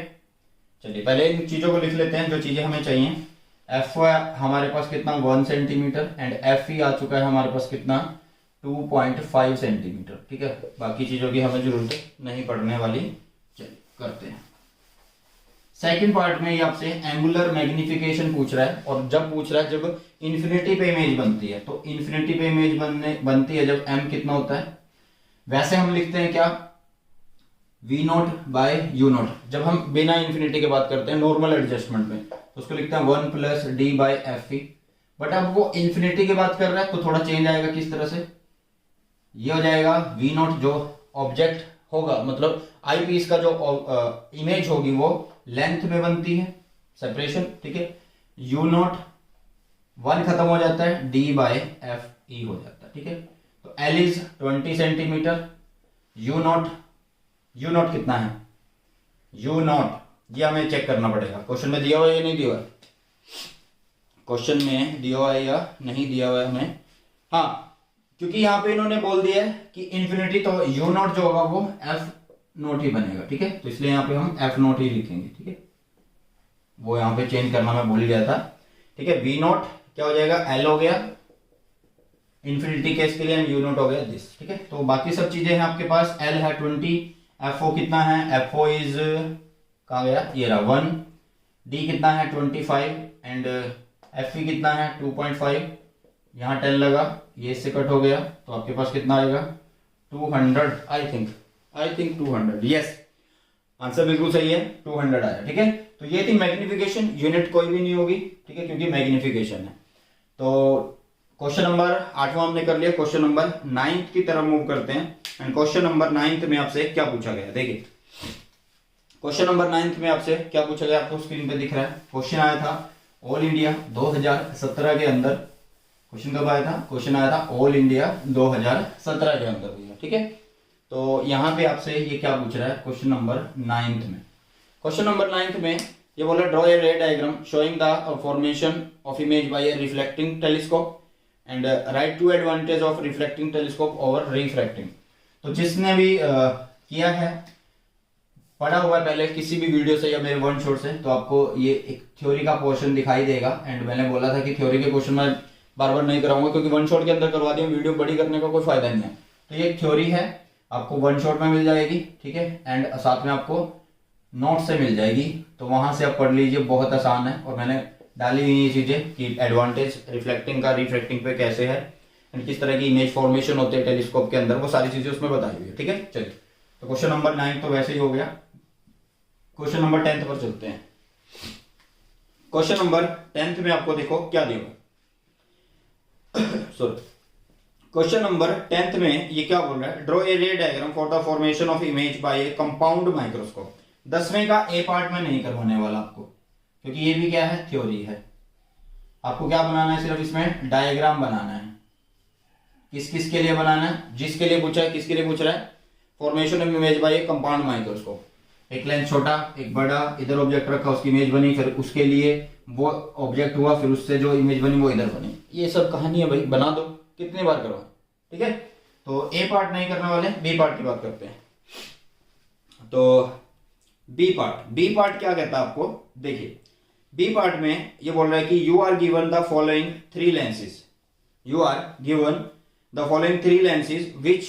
चलिए पहले इन चीजों को लिख लेते हैं जो चीजें हमें चाहिए। एफ हमारे पास कितना 1 सेंटीमीटर एंड एफ ई आ चुका है हमारे पास कितना 2.5 सेंटीमीटर। ठीक है, बाकी चीजों की हमें जरूरत नहीं पड़ने वाली। चलिए करते हैं। सेकंड पार्ट में ये आपसे एंगुलर मैग्निफिकेशन पूछ रहा है, और जब पूछ रहा है जब इन्फिनिटी पे इमेज बनती है, तो इन्फिनिटी पे इमेज बनती है जब m कितना होता है, वैसे हम लिखते हैं क्या, v naught by u naught. जब हम बिना इन्फिनिटी के बात करते हैं नॉर्मल एडजस्टमेंट में, तो उसको लिखते हैं 1 plus D by F E. But अब वो इन्फिनिटी की बात कर रहा है तो थोड़ा चेंज आएगा, किस तरह से, ये हो जाएगा v नॉट जो ऑब्जेक्ट होगा, मतलब आई पीस का जो इमेज होगी वो लेंथ में बनती है, सेपरेशन। ठीक है, u नॉट 1 खत्म हो जाता है, d बाय एफ ई हो जाता है। ठीक है, तो l is 20 centimetre, u not कितना है, u नॉट ये हमें चेक करना पड़ेगा, क्वेश्चन में दिया हुआ है या नहीं दिया हुआ है, क्वेश्चन में दिया हुआ है या नहीं दिया हुआ है हमें। हाँ, क्योंकि यहाँ पे इन्होंने बोल दिया है कि इन्फिनिटी, तो u नॉट जो होगा वो एफ नॉट ही बनेगा। ठीक है, तो इसलिए यहाँ पे हम एफ नॉट ही लिखेंगे। ठीक है, वो यहाँ पे चेंज करना मैं भूल गया था। ठीक है, वी नॉट क्या हो जाएगा, एल हो गया इन्फिनिटी केस के लिए, एंड यू नॉट हो गया दिस। ठीक है, तो बाकी सब चीजें हैं आपके पास, एल है 20, एफ ओ कितना है, एफ ओ इज कहाँ गया, ये रहा 1, डी कितना है 25, एंड एफ ई कितना है 2.5, यहाँ 10 लगा, ये इससे कट हो गया, तो आपके पास कितना आएगा 200, आई थिंक 200, यस आंसर बिल्कुल सही है, 200 आया। ठीक है, तो ये थी मैग्निफिकेशन, यूनिट कोई भी नहीं होगी। ठीक है, क्योंकि मैग्निफिकेशन है। तो क्वेश्चन नंबर 8वां हमने कर लिया, क्वेश्चन नंबर 9 की तरफ मूव करते हैं। एंड क्वेश्चन नंबर 9 में आपसे क्या पूछा गया, देखिए क्वेश्चन नंबर 9 में आपसे क्या पूछा गया, आपको स्क्रीन पे दिख रहा है। क्वेश्चन आया था ऑल इंडिया 2017 के अंदर, क्वेश्चन कब आया था, क्वेश्चन आया था ऑल इंडिया 2017 के अंदर भैया। ठीक है, तो यहाँ पे आपसे ये क्या पूछ रहा है, क्वेश्चन नंबर 9 में, क्वेश्चन नंबर 9 में ये बोला draw a ray diagram showing the formation of image by a reflecting telescope and write two advantage of reflecting telescope over refracting. तो जिसने भी किया है, पढ़ा हुआ है पहले किसी भी वीडियो से या मेरे वन शॉट से, तो आपको ये एक थ्योरी का पोर्शन दिखाई देगा। एंड मैंने बोला था कि थ्योरी के क्वेश्चन मैं बार बार नहीं कराऊंगा, क्योंकि वन शॉट के अंदर करवा दिया, वीडियो बड़ी करने का कोई फायदा नहीं है। तो ये थ्योरी है, आपको वन शॉट में मिल जाएगी। ठीक है, एंड साथ में आपको नोट से मिल जाएगी, तो वहां से आप पढ़ लीजिए, बहुत आसान है। और मैंने डाली हुई ये चीजें कि एडवांटेज रिफ्लेक्टिंग का रिफ्रैक्टिंग पे कैसे है, एंड किस तरह की इमेज फॉर्मेशन होते हैं टेलीस्कोप के अंदर, वो सारी चीजें उसमें बताई हुई है। ठीक है, चलिए तो क्वेश्चन नंबर 9 तो वैसे ही हो गया। क्वेश्चन नंबर 10 पर चलते हैं। क्वेश्चन नंबर 10 में आपको देखो क्या दिया, सॉरी क्वेश्चन नंबर 10 में ये क्या बोल रहा है, draw a ray diagram for the formation of image by a compound microscope. 10वें का ए पार्ट में नहीं करवाने वाला आपको, क्योंकि ये भी क्या है, थ्योरी है। आपको क्या बनाना है, सिर्फ इसमें डायग्राम बनाना है। किस किस के लिए बनाना है, जिसके लिए पूछा है, किसके लिए पूछ रहा है, formation of image by a compound microscope. एक लेंस छोटा एक बड़ा, इधर ऑब्जेक्ट रखा, उसकी इमेज बनी, फिर उसके लिए वो ऑब्जेक्ट हुआ, फिर उससे जो इमेज बनी वो इधर बनी। ये सब कहानी है भाई, बना दो, कितनी बार करवा। ठीक है, तो ए पार्ट नहीं करने वाले, बी पार्ट की बात करते हैं। तो बी पार्ट क्या कहता है आपको, देखिए बी पार्ट में ये बोल रहा है कि you are given the following 3 lenses, you are given the following 3 lenses which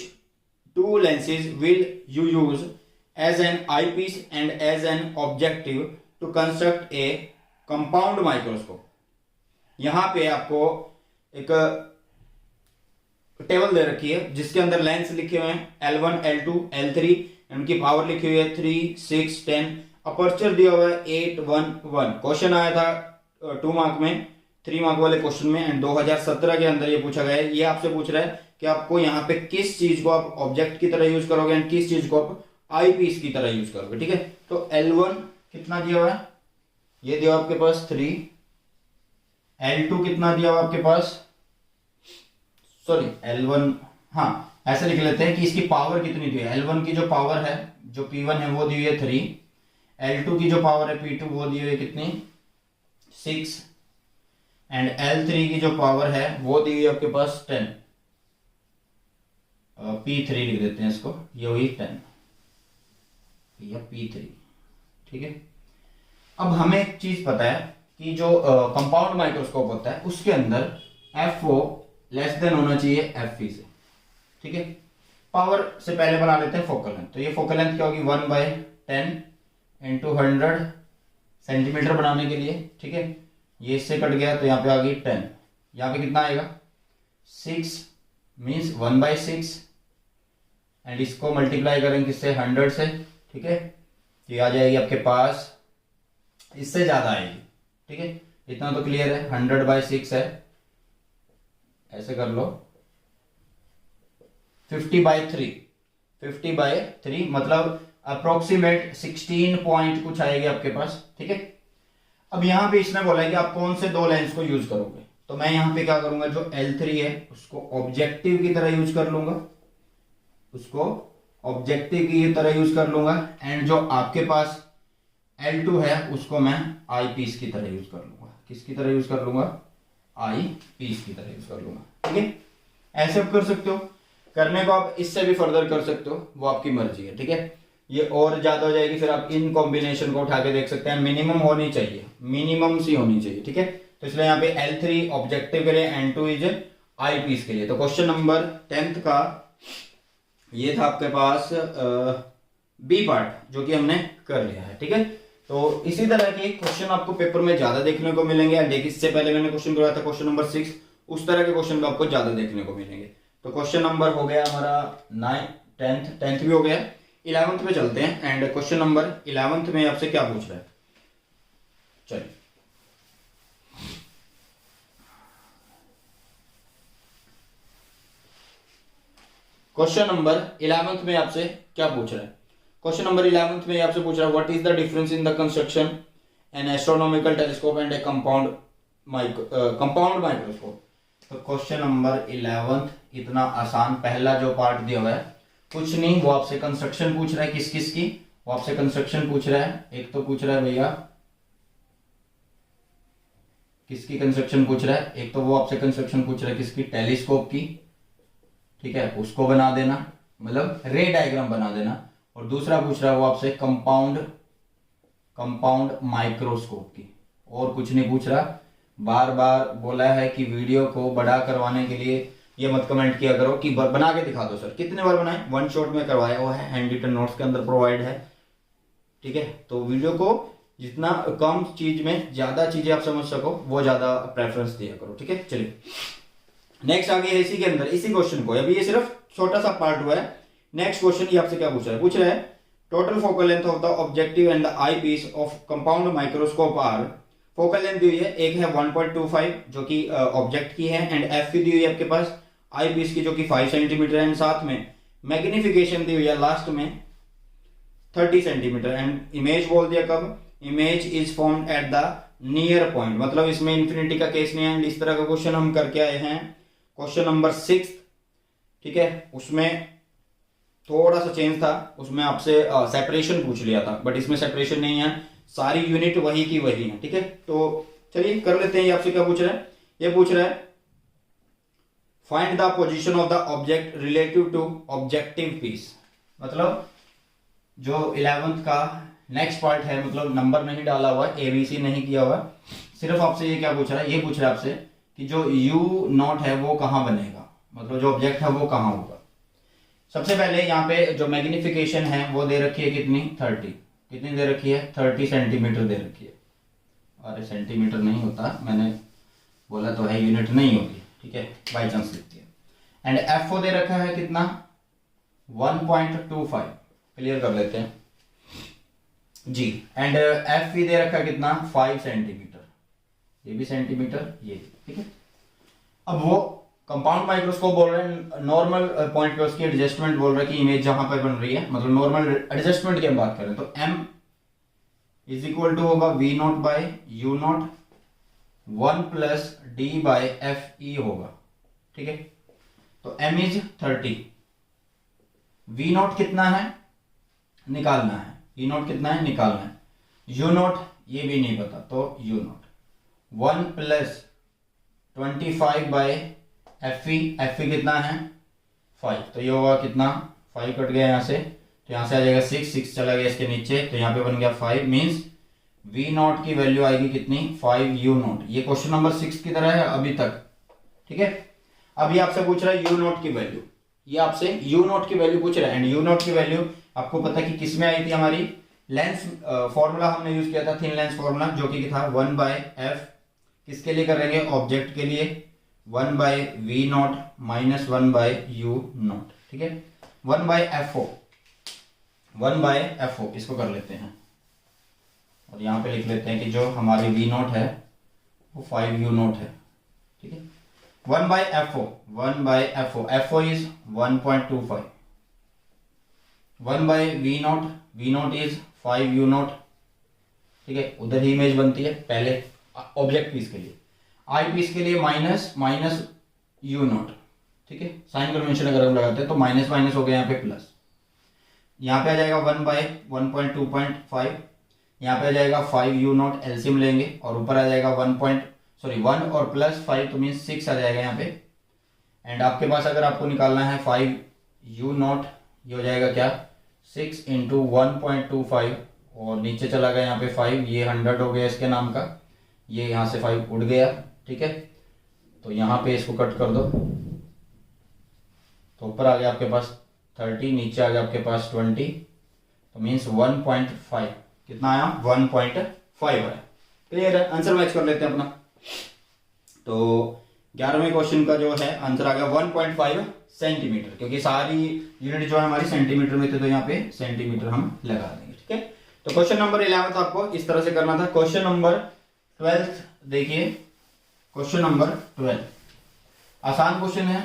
2 lenses will you use as an eyepiece and as an objective to construct a compound microscope। यहां पे आपको एक टेबल दे रखी है जिसके अंदर लेंस लिखे हुए हैं L1, L2, L3, उनकी पावर लिखी हुई है 3, 6, 10, अपर्चर दिया हुआ है 8, 1, 1। क्वेश्चन आया था 2 मार्क में, 3 मार्क वाले क्वेश्चन में, एंड 2017 के अंदर ये पूछा गया है। ये आपसे पूछ रहा है कि आपको यहाँ पे किस चीज को आप ऑब्जेक्ट की तरह यूज करोगे एंड किस चीज को आप आई पीस की तरह यूज करोगे। ठीक है, तो L1 कितना दिया हुआ है, ये दिया हुआ आपके पास 3, L2 कितना दिया हुआ आपके पास, सॉरी L1, हाँ ऐसे लिख लेते हैं कि इसकी पावर कितनी दी है। L1 की जो पावर है, जो P1 है वो दी हुई है 3, L2 की जो पावर है P2 वो दी हुई है कितनी 6 एंड L3 की जो पावर है वो दी हुई है आपके पास 10। P3 लिख देते हैं इसको, ये हुई 10 या P3, ठीक है। अब हमें एक चीज पता है कि जो कंपाउंड माइक्रोस्कोप होता है उसके अंदर FO लेस देन होना चाहिए FE से, ठीक है। पावर से पहले बना लेते हैं फोकल लेंथ, तो ये फोकल लेंथ क्या होगी 1/10 इंटू 100 सेंटीमीटर बनाने के लिए, ठीक है। ये इससे कट गया तो यहाँ पे आ गई 10, यहाँ पे कितना आएगा 6 मीन्स 1/6 एंड इसको मल्टीप्लाई करेंगे किससे 100 से, ठीक है। तो ये आ जाएगी आपके पास, इससे ज्यादा आएगी, ठीक है। इतना तो क्लियर है, 100/6 है, ऐसे कर लो 50/3 मतलब अप्रोक्सीमेट 16 पॉइंट कुछ आएगी आपके पास, ठीक है। अब यहां पे इसने बोला है कि आप कौन से दो लेंस को यूज करोगे, तो मैं यहां पे क्या करूंगा, जो L3 है उसको ऑब्जेक्टिव की तरह यूज कर लूंगा, उसको ऑब्जेक्टिव की तरह यूज कर लूंगा एंड जो आपके पास L2 है उसको मैं आई पीस की तरह यूज कर लूंगा। किसकी तरह यूज कर लूंगा, आई पीस की तरह यूज कर लूंगा, ठीक है। ऐसे आप कर सकते हो, करने को आप इससे भी फर्दर कर सकते हो, वो आपकी मर्जी है, ठीक है। ये और ज्यादा हो जाएगी, फिर आप इन कॉम्बिनेशन को उठा के देख सकते हैं, मिनिमम होनी चाहिए, मिनिमम सी होनी चाहिए, ठीक है। तो इसलिए यहाँ पे L3 ऑब्जेक्टिव के लिए, N2 इज आई पीस के लिए। तो क्वेश्चन नंबर 10th का ये था आपके पास बी पार्ट, जो कि हमने कर लिया है, ठीक है। तो इसी तरह के क्वेश्चन आपको पेपर में ज्यादा देखने को मिलेंगे। एंड इससे पहले मैंने क्वेश्चन करवाया था क्वेश्चन नंबर 6, उस तरह के क्वेश्चन भी आपको ज्यादा देखने को मिलेंगे। तो क्वेश्चन नंबर हो गया हमारा 10th भी हो गया। 11th में चलते हैं एंड क्वेश्चन नंबर 11th में आपसे क्या पूछ रहा है, चलिए। क्वेश्चन नंबर 11th में आपसे क्या पूछ रहा है, क्वेश्चन नंबर 11th में आपसे पूछ रहा है what is the difference in the construction N astronomical telescope and A compound microscope. तो क्वेश्चन नंबर 11th इतना आसान, पहला जो पार्ट दिया हुआ है कुछ नहीं, वो आपसे कंस्ट्रक्शन पूछ रहा है, किस किस की, वो आपसे कंस्ट्रक्शन पूछ रहा है। एक तो पूछ रहा है भैया किसकी कंस्ट्रक्शन पूछ रहा है, एक तो वो आपसे कंस्ट्रक्शन पूछ रहा है किसकी, टेलीस्कोप की, ठीक है, उसको बना देना, मतलब रे डायग्राम बना देना। और दूसरा पूछ रहा है वो आपसे कंपाउंड माइक्रोस्कोप की, और कुछ नहीं पूछ रहा। बार बार बोला है कि वीडियो को बड़ा करवाने के लिए ये मत कमेंट किया करो कि बना के दिखा दो सर, कितने बार बनाए, वन शॉट में करवाया हुआ है, हैंड रिटन नोट्स के अंदर प्रोवाइड है, ठीक है। तो वीडियो को जितना कम चीज में ज्यादा चीजें आप समझ सको वो ज्यादा प्रेफरेंस दिया करो, ठीक है। चलिए नेक्स्ट आगे है इसी के अंदर, इसी क्वेश्चन को, अभी ये सिर्फ छोटा सा पार्ट हुआ है। नेक्स्ट क्वेश्चन ये आपसे क्या पूछ रहा है total focal length of the objective and the I piece of compound microscope are. Focal length दी हुई है, एक है 1.25 जो कि ऑब्जेक्ट की है एंड एफ दी हुई है आपके पास आई पीस की जो कि 5 सेंटीमीटर एंड साथ में मैग्निफिकेशन दी हुई है लास्ट में 30 सेंटीमीटर एंड इमेज बोल दिया कब, image is formed at the near point, मतलब इसमें इंफिनिटी का केस नहीं है। इस तरह का क्वेश्चन हम करके आए हैं क्वेश्चन नंबर 6, ठीक है। उसमें थोड़ा सा चेंज था, उसमें आपसे सेपरेशन पूछ लिया था, बट इसमें सेपरेशन नहीं है, सारी यूनिट वही की वही है, ठीक है। तो चलिए कर लेते हैं। ये आपसे क्या पूछ रहा है, ये पूछ रहा है find the position of the object relative to objective piece. मतलब जो 11th का नेक्स्ट पार्ट है, मतलब नंबर नहीं डाला हुआ, ABC नहीं किया हुआ, सिर्फ आपसे ये क्या पूछ रहा है, ये पूछ रहा है आपसे कि जो U0 है वो कहां बनेगा, मतलब जो ऑब्जेक्ट है वो कहां होगा। सबसे पहले यहाँ पे जो मैग्निफिकेशन है वो दे रखी है कितनी, 30, कितनी दे रखी है 30 सेंटीमीटर दे रखी है। अरे सेंटीमीटर नहीं होता, मैंने बोला तो है यूनिट नहीं होगी, ठीक है, बाई चांस लिखती है। एंड एफ दे रखा है कितना 1.25, क्लियर कर लेते हैं जी। एंड एफ दे रखा है कितना 5 सेंटीमीटर, ये भी सेंटीमीटर, ये, ठीक है। अब वो कंपाउंड माइक्रोस्कोप बोल रहे हैं, नॉर्मल पॉइंट पे उसकी एडजस्टमेंट बोल रहा है कि इमेज जहां पर बन रही है, मतलब नॉर्मल एडजस्टमेंट की हम बात करें तो m इज इक्वल टू होगा V0 by U0 1 plus D by FE होगा, ठीक है। तो m इज 30, V0 कितना है निकालना है, V0 कितना है निकालना है। यू नॉट ये भी नहीं पता, तो U naught 1 plus 25 by F E कितना है 5, तो ये होगा कितना 5 कट गया यहाँ से, तो यहाँ से आ जाएगा 6 चला गया इसके नीचे, तो यहाँ पे बन गया 5 मीन्स वी नॉट की वैल्यू आएगी कितनी 5 यू नॉट। ये क्वेश्चन नंबर 6 की तरह है अभी तक, ठीक है। अब ये आपसे पूछ रहा है यू नॉट की वैल्यू, ये आपसे यू नॉट की वैल्यू पूछ रहा है, एंड यू नॉट की वैल्यू आपको पता कि किस में आई थी हमारी लेंस फॉर्मूला हमने यूज किया था, थिन लेंस फॉर्मूला, जो कि था 1 बाय एफ, किसके लिए करेंगे ऑब्जेक्ट के लिए, 1 by V naught minus 1 by U naught, ठीक है। 1 by F O, 1 by F O इसको कर लेते हैं और यहाँ पे लिख लेते हैं कि जो हमारी वी नॉट है वो 5 यू नॉट है, ठीक है। 1 by F O, 1 by F O is 1.25, 1 by V naught is 5 U naught, ठीक है। उधर ही इमेज बनती है पहले ऑब्जेक्ट पीस के लिए, आई पीस के लिए माइनस यू नॉट, ठीक है। साइन कन्वेंशन अगर हम लगाते हैं तो माइनस माइनस हो गया यहाँ पे प्लस, यहाँ पे आ जाएगा 1 बाय 1.2.5, यहाँ पे आ जाएगा 5 यू नॉट, एलसीएम लेंगे और ऊपर आ जाएगा 1 और प्लस 5 तो मीन 6 आ जाएगा यहाँ पे, एंड आपके पास अगर आपको निकालना है 5 यू नॉट, ये हो जाएगा क्या 6 इंटू 1.25 और नीचे चला गया यहाँ पे 5, ये 100 हो गया इसके नाम का, ये यहाँ से 5 उड़ गया, ठीक है। तो यहाँ पे इसको कट कर दो, तो ऊपर आ गया आपके पास 30, नीचे आ गया आपके पास 20, तो मीन्स 1.5 कितना आया 1.5 आया, क्लियर है। आंसर मैच कर लेते हैं अपना, तो 11वें क्वेश्चन का जो है आंसर आ गया 1.5 सेंटीमीटर, क्योंकि सारी यूनिट जो है हमारी सेंटीमीटर में थे, तो यहाँ पे सेंटीमीटर हम लगा देंगे, ठीक है। तो क्वेश्चन नंबर 11 आपको इस तरह से करना था। क्वेश्चन नंबर 12 देखिए, क्वेश्चन नंबर 12 आसान क्वेश्चन है,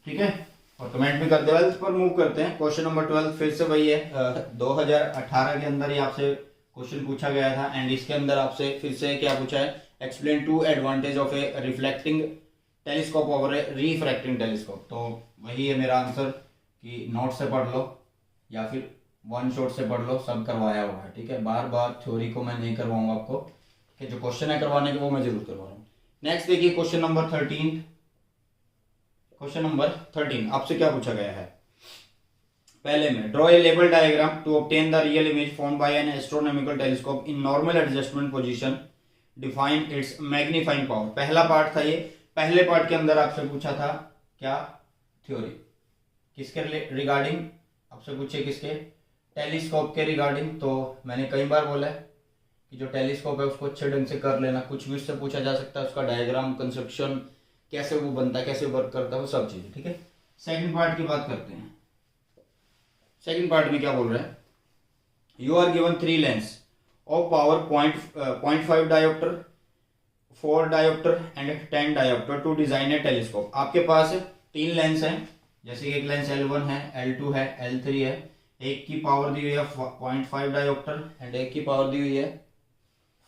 ठीक है, और कमेंट भी कर 12 पर मूव करते हैं। क्वेश्चन नंबर 12 फिर से वही है, 2018 के अंदर ही आपसे क्वेश्चन पूछा गया था, एंड इसके अंदर आपसे फिर से क्या पूछा है, explain 2 advantage of A reflecting telescope over A refracting telescope. तो वही है मेरा आंसर कि नोट से पढ़ लो या फिर वन शॉट से पढ़ लो, सब करवाया हुआ है, ठीक है। बार बार थ्योरी को मैं नहीं करवाऊंगा आपको, ठीक है, जो क्वेश्चन है करवाने के वो मैं जरूर करवा रहा हूँ। नेक्स्ट देखिए क्वेश्चन नंबर 13, क्वेश्चन नंबर 13 आपसे क्या पूछा गया है, पहले में draw a label diagram to obtain the real image formed by an astronomical telescope in normal adjustment position, define its magnifying power. पहला पार्ट था ये, पहले पार्ट के अंदर आपसे पूछा था क्या थ्योरी, किसके रिगार्डिंग आपसे पूछे, किसके टेलीस्कोप के रिगार्डिंग। तो मैंने कई बार बोला है कि जो टेलीस्कोप है उसको अच्छे ढंग से कर लेना, कुछ भी उससे पूछा जा सकता है, उसका डायग्राम कंस्ट्रक्शन कैसे वो बनता है, कैसे वर्क करता है, वो सब चीजें, ठीक है। सेकंड पार्ट की बात करते हैं। सेकंड पार्ट में क्या बोल रहा है, you are given 3 lens of power 0.5 dioptre, 4 dioptre and 10 dioptre to design a telescope. आपके पास 3 लेंस हैं, जैसे एक लेंस L1 है, L2 है, L3 है, एक की पावर दी हुई है 0.5 डायोप्टर एंड एक की पावर दी हुई है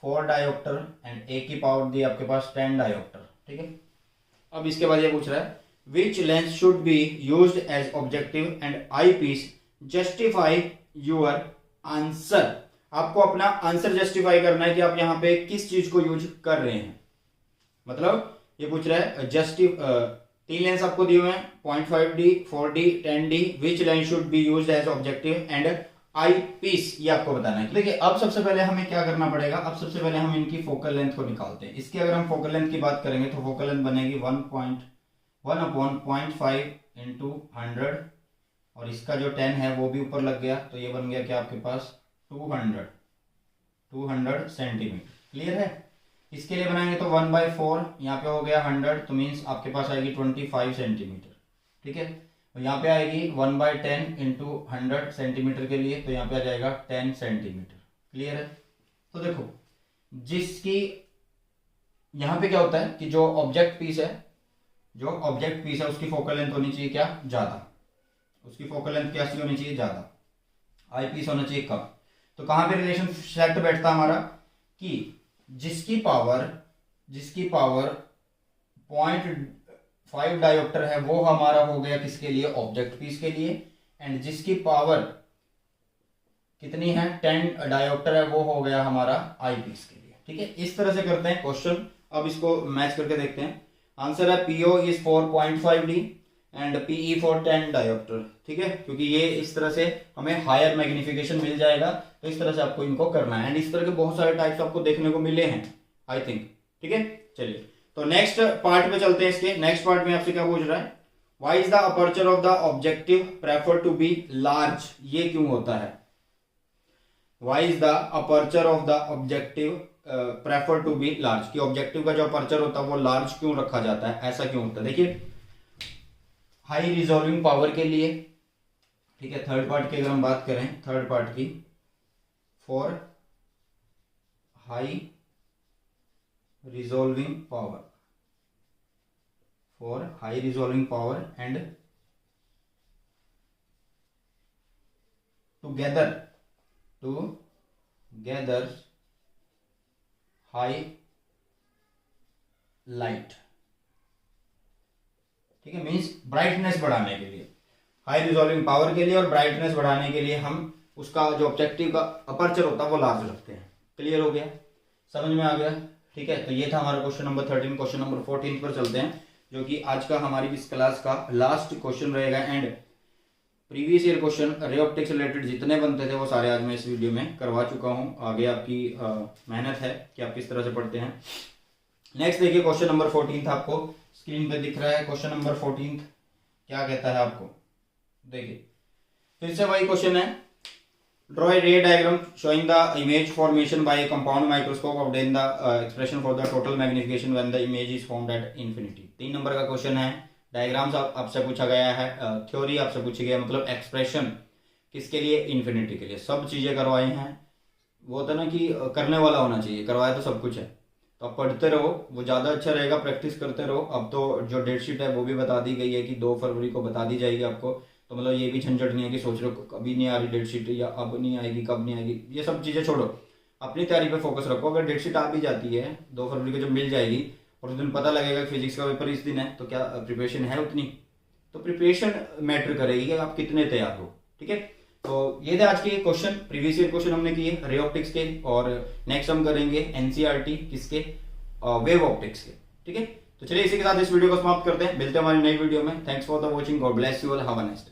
4 डायोप्टर एंड एक की पावर दी आपके पास 10 डायोप्टर, ठीक है। अब इसके बाद ये पूछ रहा है which lens should be used as objective and I piece, justify your answer. आपको अपना आंसर जस्टिफाई करना है कि आप यहाँ पे किस चीज को यूज कर रहे हैं, मतलब ये पूछ रहा है 3 लेंस आपको दिए हुए हैं 0.5D, 4D, 10D, which lens should be used as objective and I piece, ये आपको बताना है। देखिए अब सबसे पहले हमें क्या करना पड़ेगा, अब सबसे पहले हम इनकी फोकल लेंथ को निकालते हैं। इसकी अगर हम फोकल लेंथ की बात करेंगे तो फोकल लेंथ बनेगी 1/0.5 इंटू 100 और इसका जो 10 है वो भी ऊपर लग गया, तो ये बन गया क्या आपके पास 200 सेंटीमीटर, क्लियर है। इसके लिए बनाएंगे तो 1/4, यहाँ पे हो गया 100, तो मीन्स आपके पास आएगी 25 सेंटीमीटर, ठीक है। और यहाँ पे आएगी 1/10 इंटू 100 सेंटीमीटर के लिए, तो यहाँ पे आ जाएगा 10 सेंटीमीटर, क्लियर है। तो देखो जिसकी यहाँ पे क्या होता है कि जो ऑब्जेक्ट पीस है उसकी फोकल लेंथ होनी चाहिए क्या ज्यादा, उसकी फोकल लेंथ कैसी होनी चाहिए ज्यादा, आई पीस होना चाहिए कम। तो कहां पे रिलेशन सेट बैठता हमारा कि जिसकी पावर 0.5 डायोप्टर है वो हमारा हो गया किसके लिए ऑब्जेक्ट पीस के लिए, एंड जिसकी पावर कितनी है 10 डायोप्टर है, वो हो गया हमारा आई पीस के लिए। ठीक है, इस तरह से करते हैं क्वेश्चन। अब इसको मैच करके देखते हैं। आंसर है PO is 4.5D and PE for 10 dioptre. ठीक है, क्योंकि ये इस तरह से हमें हायर मैग्निफिकेशन मिल जाएगा, तो इस तरह से आपको इनको करना है। एंड इस तरह के बहुत सारे टाइप्स आपको देखने को मिले हैं आई थिंक। ठीक है, चलिए तो नेक्स्ट पार्ट पे चलते हैं। इसके नेक्स्ट पार्ट में आपसे क्या पूछ रहा है, why is the aperture of the objective prefer to be large, ये क्यों होता है। Why is the aperture of the objective prefer to be large, कि ऑब्जेक्टिव का जो अपर्चर होता है वो लार्ज क्यों रखा जाता है, ऐसा क्यों होता है। देखिए हाई रिजॉल्विंग पावर के लिए। ठीक है, थर्ड पार्ट की अगर हम बात करें, थर्ड पार्ट की, for high resolving power, for high resolving power and together high light. ठीक है, मींस ब्राइटनेस बढ़ाने के लिए, हाई रिजॉल्विंग पावर के लिए और ब्राइटनेस बढ़ाने के लिए हम उसका जो ऑब्जेक्टिव का अपर्चर होता है वो लार्ज रखते हैं। क्लियर हो गया, समझ में आ गया। ठीक है, तो ये था हमारा क्वेश्चन नंबर 13। क्वेश्चन नंबर 14 पर चलते हैं, जो कि आज का हमारी इस क्लास का लास्ट क्वेश्चन रहेगा। And previous year question ray optics related जितने बनते थे वो सारे आज मैं इस वीडियो में करवा चुका हूँ। आगे आपकी मेहनत है कि आप किस तरह से पढ़ते हैं। नेक्स्ट देखिए क्वेश्चन नंबर 14 आपको स्क्रीन पे दिख रहा है। क्वेश्चन नंबर 14 क्या कहता है आपको, देखिए फिर से वही क्वेश्चन है। Draw a ray diagram showing the image formation by a compound microscope, obtain the expression for the total magnification when the image is formed at infinity. 3 number का क्वेश्चन है। डायग्राम्स आपसे पूछा गया है, थ्योरी आपसे पूछी गई है, मतलब एक्सप्रेशन किसके लिए, इन्फिनिटी के लिए। सब चीजें करवाई हैं, वो होता ना कि करने वाला होना चाहिए, करवाया तो सब कुछ है। तो आप पढ़ते रहो, वो ज़्यादा अच्छा रहेगा, प्रैक्टिस करते रहो। अब तो जो डेट शीट है वो भी बता दी गई है कि 2 फरवरी को बता दी जाएगी आपको। तो मतलब ये भी झंझट नहीं है कि सोच रहे हो कभी नहीं आ रही डेट शीट, या अब नहीं आएगी, कब नहीं आएगी, ये सब चीज़ें छोड़ो, अपनी तैयारी पे फोकस रखो। अगर डेट शीट आ भी जाती है 2 फरवरी को जब मिल जाएगी और उस दिन पता लगेगा फिजिक्स का पेपर इस दिन है, तो क्या प्रिपरेशन है उतनी, तो प्रिपरेशन मैटर करेगी कि आप कितने तैयार हो। ठीक है, तो ये थे आज के क्वेश्चन, प्रीवियस ईयर क्वेश्चन हमने किए रे ऑप्टिक्स के, और नेक्स्ट हम करेंगे एनसीईआरटी किसके, वेव ऑप्टिक्स के। ठीक है, तो चलिए इसी के साथ इस वीडियो को समाप्त करते हैं, मिलते हैं हमारी नई वीडियो में। Thanks for the watching, God bless you all, have a nice day.